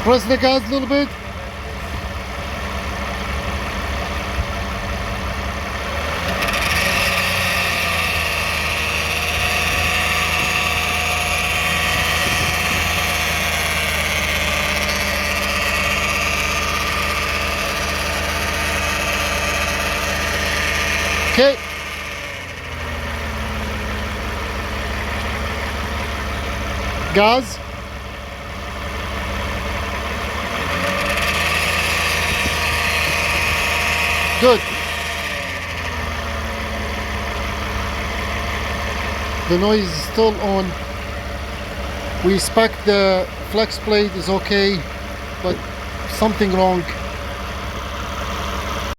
Press the gas a little bit. Okay. Gas. Good. The noise is still on. We expect the flex plate is okay, but something wrong.